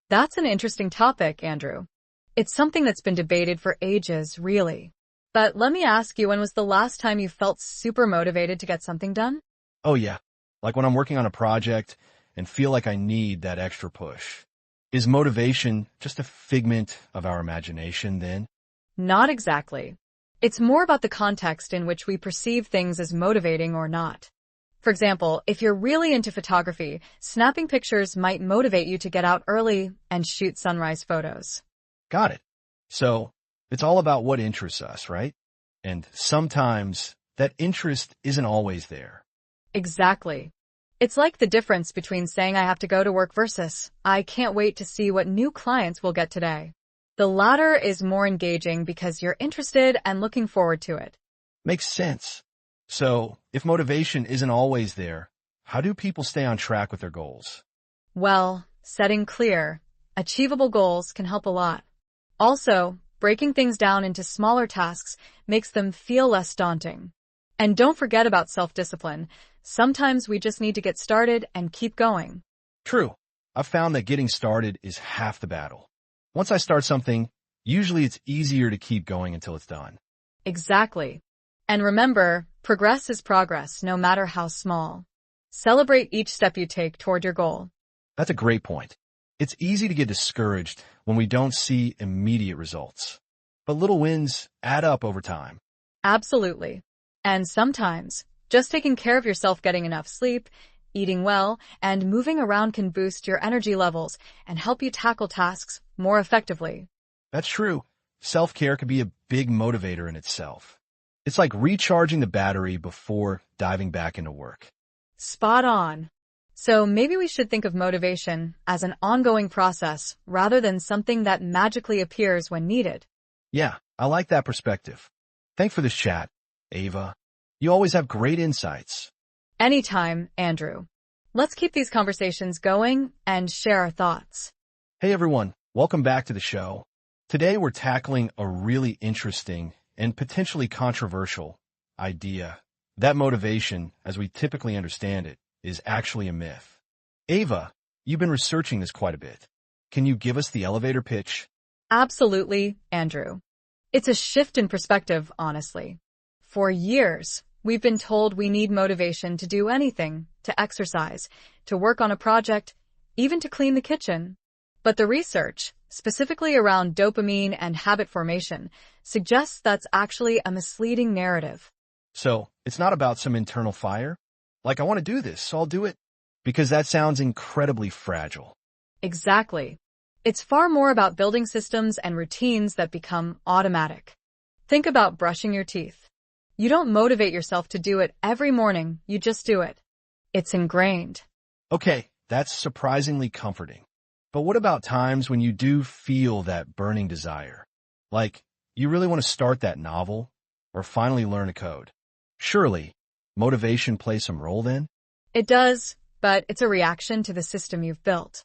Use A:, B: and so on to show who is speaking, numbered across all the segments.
A: That's an interesting topic, Andrew. It's something that's been debated for ages, really. But let me ask you, when was the last time you felt super motivated to get something done?
B: Oh yeah, like when I'm working on a project and feel like I need that extra push. Is motivation just a figment of our imagination then?
A: Not exactly. It's more about the context in which we perceive things as motivating or not. For example, if you're really into photography, snapping pictures might motivate you to get out early and shoot sunrise photos.
B: Got it. So, it's all about what interests us, right? And sometimes that interest isn't always there.
A: Exactly. It's like the difference between saying I have to go to work versus I can't wait to see what new clients we'll get today. The latter is more engaging because you're interested and looking forward to it.
B: Makes sense. So, if motivation isn't always there, how do people stay on track with their goals?
A: Well, setting clear, achievable goals can help a lot. Also, breaking things down into smaller tasks makes them feel less daunting. And don't forget about self-discipline. Sometimes we just need to get started and keep going.
B: True. I've found that getting started is half the battle. Once I start something, usually it's easier to keep going until it's done.
A: Exactly. And remember, progress is progress, no matter how small. Celebrate each step you take toward your goal.
B: That's a great point. It's easy to get discouraged when we don't see immediate results. But little wins add up over time.
A: Absolutely. And sometimes, just taking care of yourself, getting enough sleep, eating well, and moving around can boost your energy levels and help you tackle tasks more effectively.
B: That's true. Self-care can be a big motivator in itself. It's like recharging the battery before diving back into work.
A: Spot on. So maybe we should think of motivation as an ongoing process rather than something that magically appears when needed.
B: Yeah, I like that perspective. Thanks for this chat, Ava. You always have great insights.
A: Anytime, Andrew. Let's keep these conversations going and share our thoughts.
B: Hey everyone, welcome back to the show. Today we're tackling a really interesting and potentially controversial idea. That motivation, as we typically understand it, is actually a myth. Ava, you've been researching this quite a bit. Can you give us the elevator pitch?
A: Absolutely, Andrew. It's a shift in perspective, honestly. For years, we've been told we need motivation to do anything, to exercise, to work on a project, even to clean the kitchen. But the research, specifically around dopamine and habit formation, suggests that's actually a misleading narrative.
B: So, it's not about some internal fire? Like, I want to do this, so I'll do it? Because that sounds incredibly fragile.
A: Exactly. It's far more about building systems and routines that become automatic. Think about brushing your teeth. You don't motivate yourself to do it every morning, you just do it. It's ingrained.
B: Okay, that's surprisingly comforting. But what about times when you do feel that burning desire? Like, you really want to start that novel or finally learn a code? Surely, motivation plays some role then?
A: It does, but it's a reaction to the system you've built.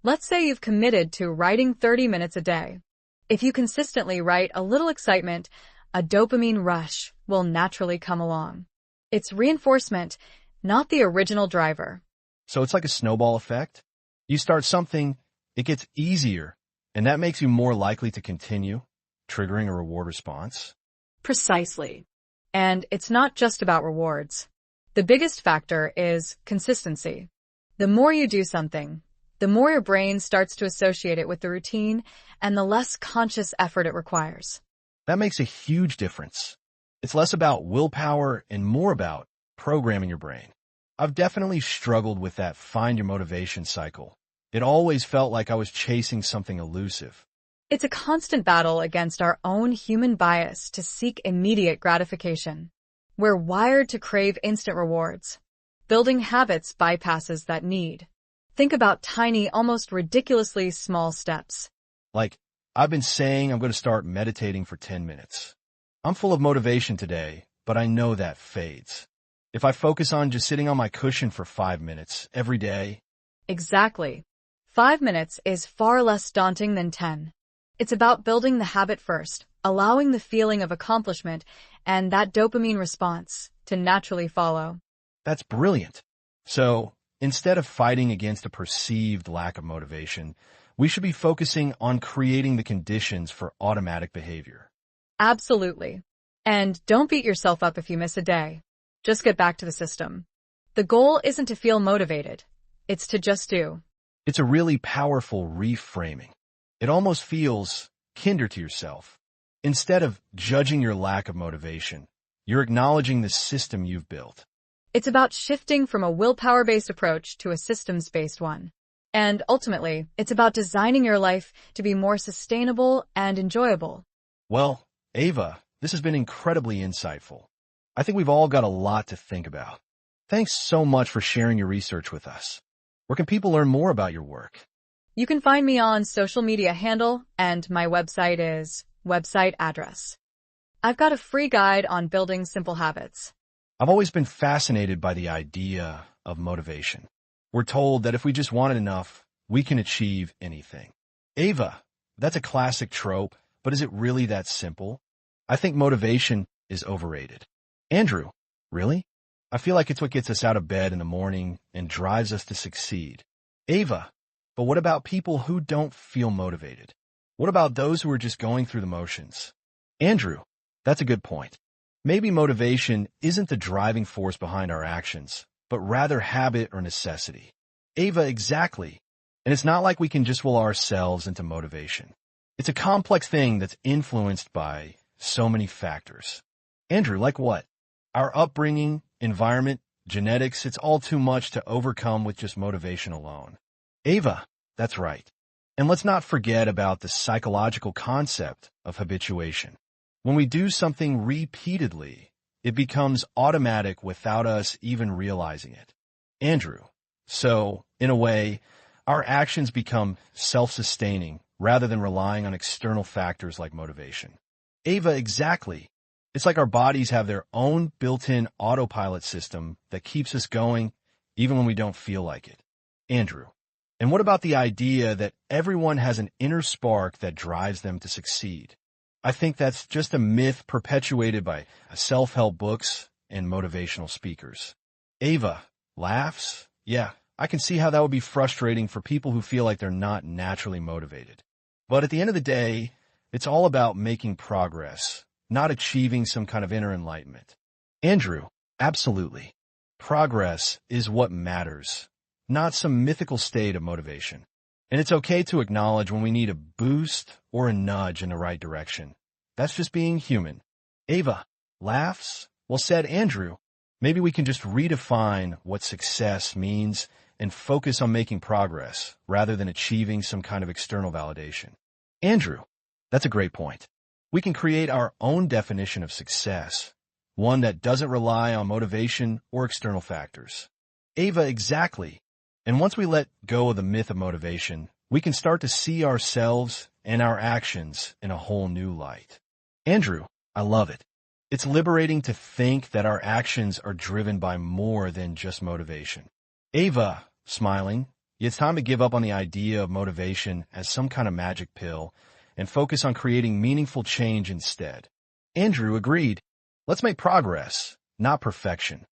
A: Let's say you've committed to writing 30 minutes a day. If you consistently write, a little excitement, a dopamine rush will naturally come along. It's reinforcement, not the original driver.
B: So it's like a snowball effect? You start something, it gets easier, and that makes you more likely to continue, triggering a reward response?
A: Precisely. And it's not just about rewards. The biggest factor is consistency. The more you do something, the more your brain starts to associate it with the routine and the less conscious effort it requires.
B: That makes a huge difference. It's less about willpower and more about programming your brain. I've definitely struggled with that find your motivation cycle. It always felt like I was chasing something elusive.
A: It's a constant battle against our own human bias to seek immediate gratification. We're wired to crave instant rewards. Building habits bypasses that need. Think about tiny, almost ridiculously small steps.
B: Like, I've been saying I'm going to start meditating for 10 minutes. I'm full of motivation today, but I know that fades. If I focus on just sitting on my cushion for 5 minutes every day.
A: Exactly. 5 minutes is far less daunting than 10. It's about building the habit first, allowing the feeling of accomplishment and that dopamine response to naturally follow.
B: That's brilliant. So, instead of fighting against a perceived lack of motivation, We should be focusing on creating the conditions for automatic behavior.
A: Absolutely. And don't beat yourself up if you miss a day. Just get back to the system. The goal isn't to feel motivated. It's to just do.
B: It's a really powerful reframing. It almost feels kinder to yourself. Instead of judging your lack of motivation, you're acknowledging the system you've built.
A: It's about shifting from a willpower-based approach to a systems-based one. And ultimately, it's about designing your life to be more sustainable and enjoyable.
B: Well, Ava, this has been incredibly insightful. I think we've all got a lot to think about. Thanks so much for sharing your research with us. Where can people learn more about your work?
A: You can find me on social media handle, and my website is website address. I've got a free guide on building simple habits.
B: I've always been fascinated by the idea of motivation. We're told that if we just want it enough, we can achieve anything. Ava, that's a classic trope, but is it really that simple? I think motivation is overrated. Andrew, really? I feel like it's what gets us out of bed in the morning and drives us to succeed. Ava, but what about people who don't feel motivated? What about those who are just going through the motions? Andrew, that's a good point. Maybe motivation isn't the driving force behind our actions, but rather habit or necessity. Ava, exactly. And it's not like we can just will ourselves into motivation. It's a complex thing that's influenced by so many factors. Andrew, like what? Our upbringing, environment, genetics, it's all too much to overcome with just motivation alone. Ava, that's right. And let's not forget about the psychological concept of habituation. When we do something repeatedly, it becomes automatic without us even realizing it. Andrew, so, in a way, our actions become self-sustaining rather than relying on external factors like motivation. Ava, exactly. It's like our bodies have their own built-in autopilot system that keeps us going even when we don't feel like it. Andrew, and what about the idea that everyone has an inner spark that drives them to succeed? I think that's just a myth perpetuated by self-help books and motivational speakers. Ava, laughs? Yeah, I can see how that would be frustrating for people who feel like they're not naturally motivated. But at the end of the day, it's all about making progress, not achieving some kind of inner enlightenment. Andrew, absolutely. Progress is what matters, not some mythical state of motivation. And it's okay to acknowledge when we need a boost or a nudge in the right direction. That's just being human. Ava, laughs? Well said, Andrew. Maybe we can just redefine what success means and focus on making progress rather than achieving some kind of external validation. Andrew, that's a great point. We can create our own definition of success, one that doesn't rely on motivation or external factors. Ava, exactly. And once we let go of the myth of motivation, we can start to see ourselves and our actions in a whole new light. Andrew, I love it. It's liberating to think that our actions are driven by more than just motivation. Ava, smiling, it's time to give up on the idea of motivation as some kind of magic pill and focus on creating meaningful change instead. Andrew, agreed. Let's make progress, not perfection.